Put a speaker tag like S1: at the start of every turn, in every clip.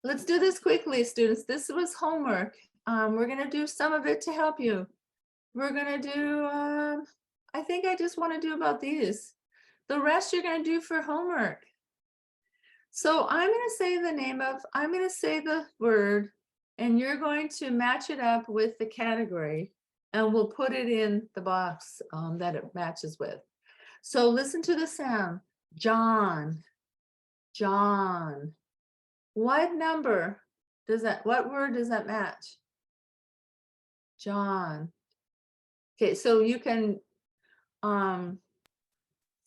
S1: Let's do this quickly, students. This was homework. We're gonna do some of it to help you. We're gonna do, I think I just wanna do about these. The rest you're gonna do for homework. So I'm gonna say I'm gonna say the word, and you're going to match it up with the category, and we'll put it in the box that it matches with. So listen to the sound. John, John. What number does that, what word does that match? John. Okay, so you can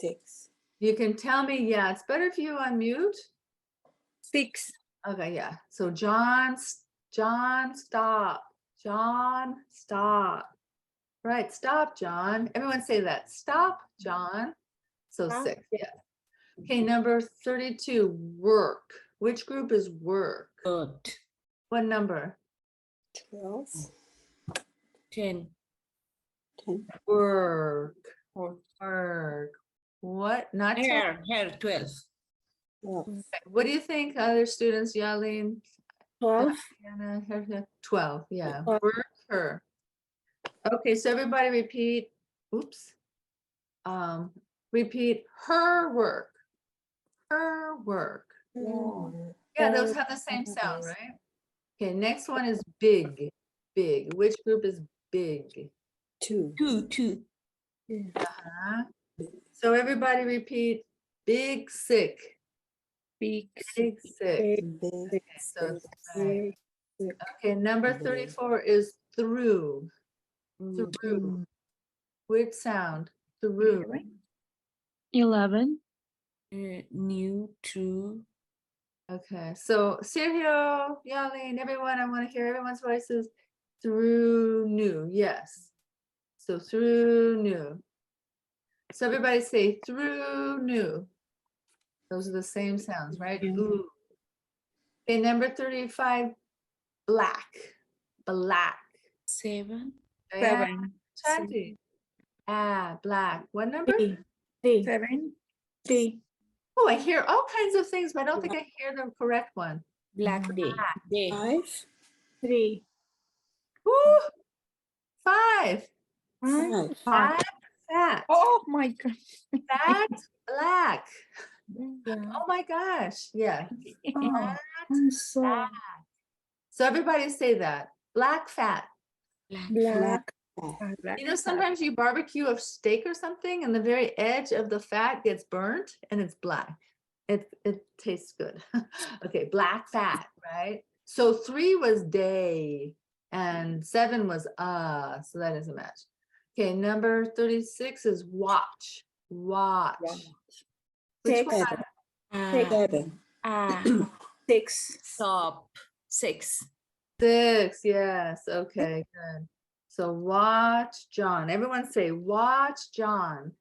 S2: 6.
S1: you can tell me, yeah, it's better if you unmute.
S2: 6.
S1: Okay, yeah. So John, stop. John, stop. Right, stop, John. Everyone say that. Stop, John. So
S2: Stop.
S1: 6, yeah. Okay, number 32, work. Which group is work?
S3: Good.
S1: What number?
S2: 12.
S3: 10.
S2: 10.
S1: Work.
S3: Or
S1: Work. What? Not 10.
S3: hair, 12.
S2: 12.
S1: What do you think, other students? Yaleen,
S2: 12.
S1: Diana, 12. Yeah.
S2: 12.
S1: Work her. Okay, so everybody repeat. Oops. Repeat her work. Her work. Yeah, those have the same sound, right? Okay, next one is big. Big. Which group is big?
S2: 2.
S3: 2.
S1: Uh-huh. So everybody repeat big sick.
S3: Big.
S1: Big sick.
S2: Big.
S1: So right. Okay, number 34 is through. Through. Which sound? Through.
S4: 11.
S3: New, true.
S1: Okay, so Sergio, Yaleen, everyone, I want to hear everyone's voices. Through new, yes. So through new. So everybody say through new. Those are the same sounds, right? Ooh. Okay, number 35, black. Black.
S3: 7.
S1: Diane, Shanti. Black. What number?
S2: 3.
S4: 3.
S1: Oh, I hear all kinds of things, but I don't think I hear the correct one.
S3: Black day. Day.
S2: 5.
S4: 3.
S1: Woo! 5.
S2: 5.
S1: Fat.
S4: Oh my God.
S1: Fat, black.
S4: Yeah.
S1: Oh my gosh. Yeah.
S4: Oh, I'm so
S1: Fat. So everybody say that. Black fat.
S4: black.
S1: You know, sometimes you barbecue a steak or something and the very edge of the fat gets burnt and it's black. It tastes good. Okay, black fat, right? So 3 was day and 7 was so that is a match. Okay, number 36 is watch. Watch. Which one?
S2: 7.
S4: 6.
S3: Stop. 6.
S1: 6, yes. Okay, good. So watch John. Everyone say watch John.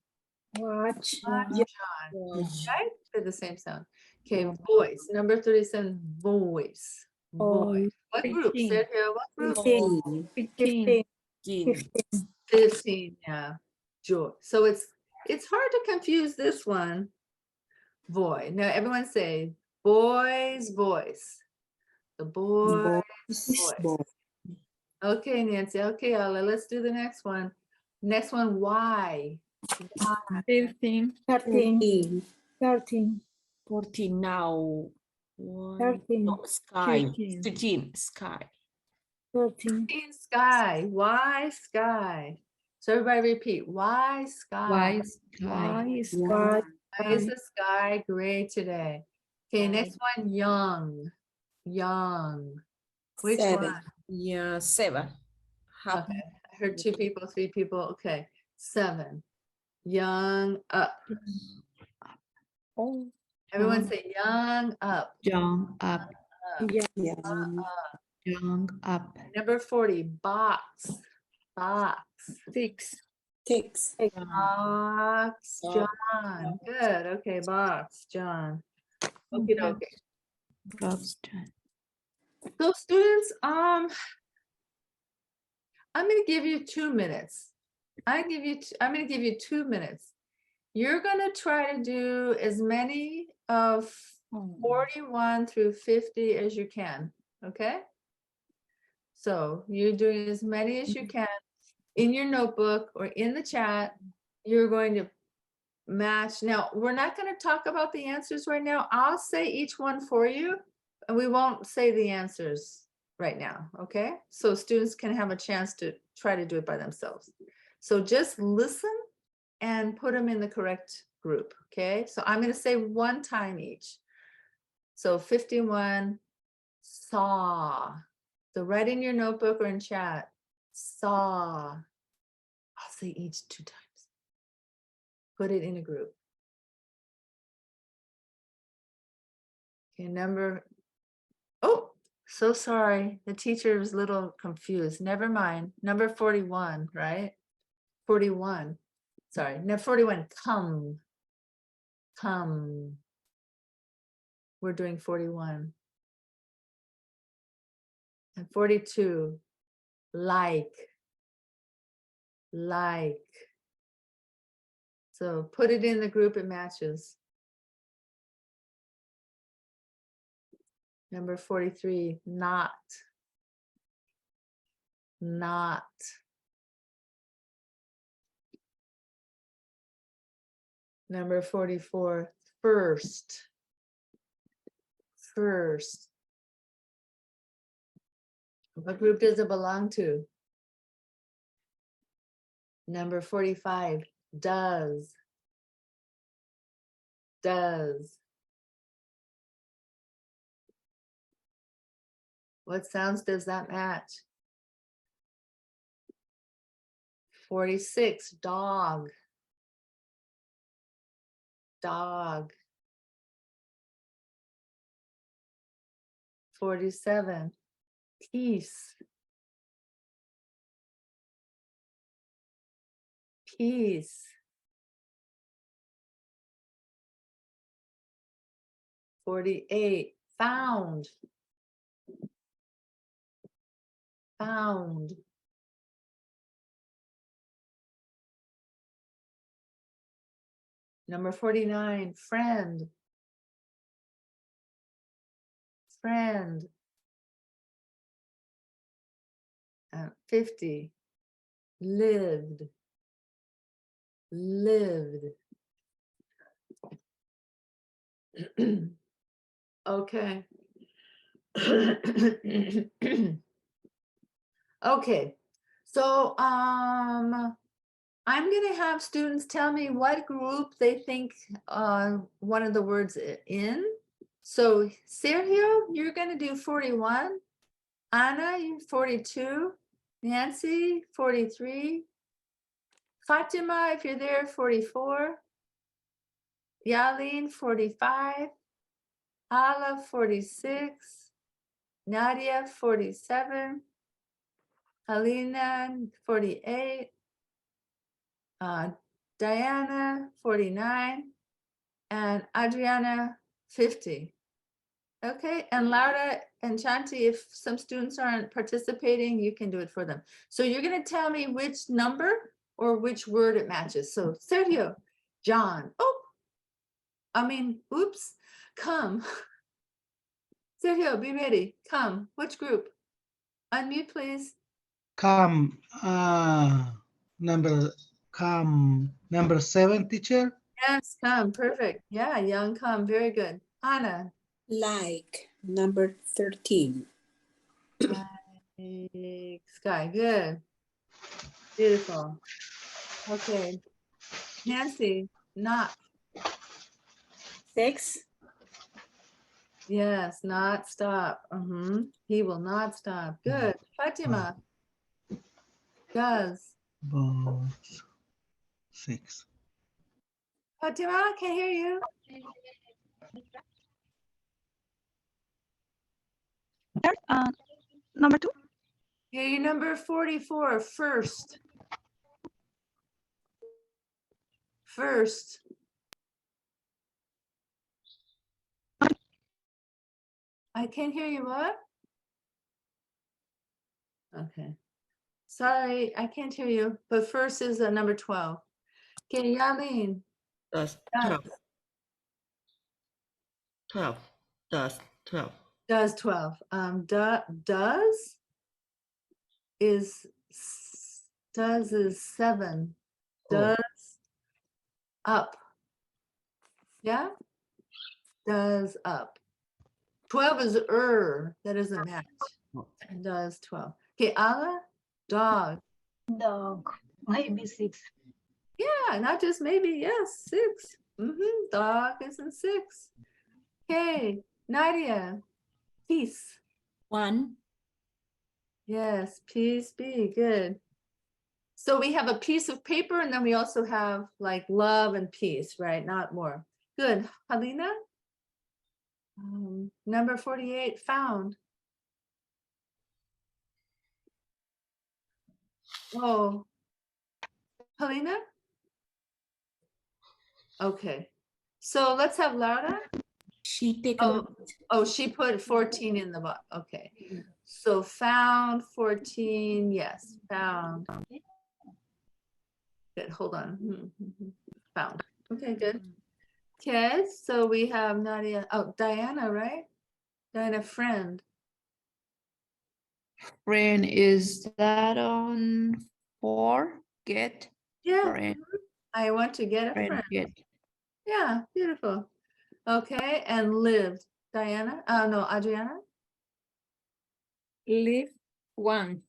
S4: Watch.
S1: Watch
S2: Yeah.
S1: John. Right? They're the same sound. Okay, voice. Number 37, voice. Voice. What group?
S4: 15.
S1: Sergio, what group?
S2: 15.
S4: 15.
S3: 15.
S1: 15, yeah. Joy. So it's hard to confuse this one. Boy. Now everyone say boy's voice. The boy's voice. Okay, Nancy. Okay, Ala, let's do the next one. Next one, why?
S4: 13.
S2: 13.
S4: 13.
S3: 14 now.
S4: 13.
S3: No, sky.
S4: 15.
S3: 13. Sky.
S4: 13.
S1: Sky. Why sky? So everybody repeat. Why sky?
S4: Why is
S2: Why?
S4: God?
S1: Why is the sky gray today? Okay, next one, young. Young. Which
S2: 7.
S1: one?
S3: Yeah, 7. Half.
S1: Okay, I heard 2 people, 3 people. Okay, 7. Young up.
S4: Oh,
S1: Everyone say young up.
S5: Young up,
S4: yeah.
S5: young up.
S1: Number 40, box. Box.
S4: 6.
S2: 6.
S1: Box, John. Good. Okay, box, John. Okay, okay.
S5: Boston.
S1: So students, I'm going to give you 2 minutes. I'm going to give you 2 minutes. You're going to try to do as many of 41 through 50 as you can, okay? So you're doing as many as you can in your notebook or in the chat. You're going to match. Now, we're not going to talk about the answers right now. I'll say each one for you, and we won't say the answers right now, okay? So students can have a chance to try to do it by themselves. So just listen and put them in the correct group, okay? So I'm going to say one time each. So 51, saw. So write in your notebook or in chat, saw. I'll say each 2 times. Put it in a group. Okay, oh, so sorry. The teacher was a little confused. Never mind. Number 41, right? 41. Sorry, no, 41, come. Come. We're doing 41. And 42, like. Like. So put it in the group it matches. Number 43, not. Not. Number 44, first. First. What group does it belong to? Number 45, does. Does. What sounds does that match? 46, dog. Dog. 47, peace. Peace. 48, found. Found. Number 49, friend. Friend. 50, lived. Lived. Okay. Okay. So I'm gonna have students tell me what group they think one of the words in. So Sergio, you're gonna do 41. Anna, you 42. Nancy, 43. Fatima, if you're there, 44. Yalin, 45. Ala, 46. Nadia, 47. Alina, 48. Diana, 49. And Adriana, 50. Okay, and Laura and Shanti, if some students aren't participating, you can do it for them. So you're going to tell me which number or which word it matches. So Sergio, John, oops, come. Sergio, be ready, come. Which group? Unmute, please.
S6: Come, number 7, teacher.
S1: Yes, come, perfect. Yeah, young come, very good. Anna.
S2: Like, number 13.
S1: Like sky, good. Beautiful. Okay. Nancy, not.
S4: 6.
S1: Yes, not stop. He will not stop. Good. Fatima. Does.
S6: About 6.
S1: Fatima, I can't hear you.
S4: Number 2.
S1: Yeah, you're number 44, first. First. I can't hear you, what? Okay. Sorry, I can't hear you, but first is number 12. Okay, Yalin.
S3: That's
S1: Does.
S3: 12. Does 12.
S1: Does 12. Does is 7.
S3: Oh.
S1: Does up. Yeah? Does up. 12 is that doesn't match.
S3: Oh.
S1: And does 12. Okay, Ala, dog.
S4: Dog. Maybe 6.
S1: Yeah, not just maybe, yes, 6. Dog is in 6. Okay, Nadia, peace.
S3: 1.
S1: Yes, peace be, good. So we have a piece of paper and then we also have like love and peace, right? Not more. Good. Helena? Number 48, found. Oh, Helena? Okay. So let's have Laura.
S3: She take
S1: Oh, she put 14 in the box. Okay. So found 14. Yes, found. Good. Hold on. Found. Okay, good. Okay, so we have Nadia. Oh, Diana, right? Diana, friend.
S5: Friend, is that on 4? Get
S1: Yeah,
S5: friend,
S1: I want to get a
S5: friend,
S1: friend.
S5: get.
S1: Yeah, beautiful. Okay, and lived. Diana? No, Adriana?
S4: Live 1.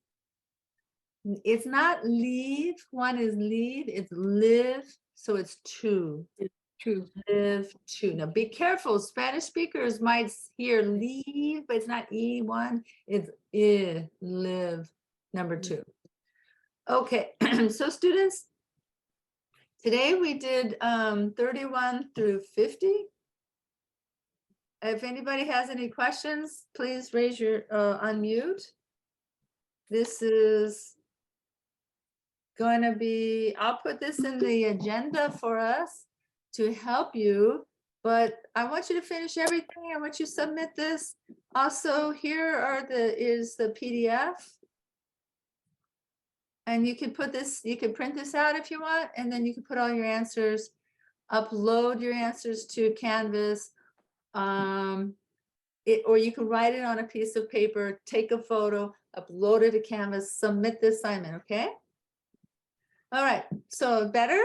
S1: It's not leave. 1 is leave. It's live. So it's 2.
S4: 2.
S1: Live 2. Now be careful. Spanish speakers might hear leave, but it's not E1. It's live, number 2. Okay, so students, today we did 31 through 50. If anybody has any questions, please raise your unmute. This is going to be, I'll put this in the agenda for us to help you, but I want you to finish everything. I want you to submit this. Also, here is the PDF. And you can put this, you can print this out if you want, and then you can put all your answers, upload your answers to Canvas. Or you can write it on a piece of paper, take a photo, upload it to Canvas, submit the assignment, okay? All right, so better?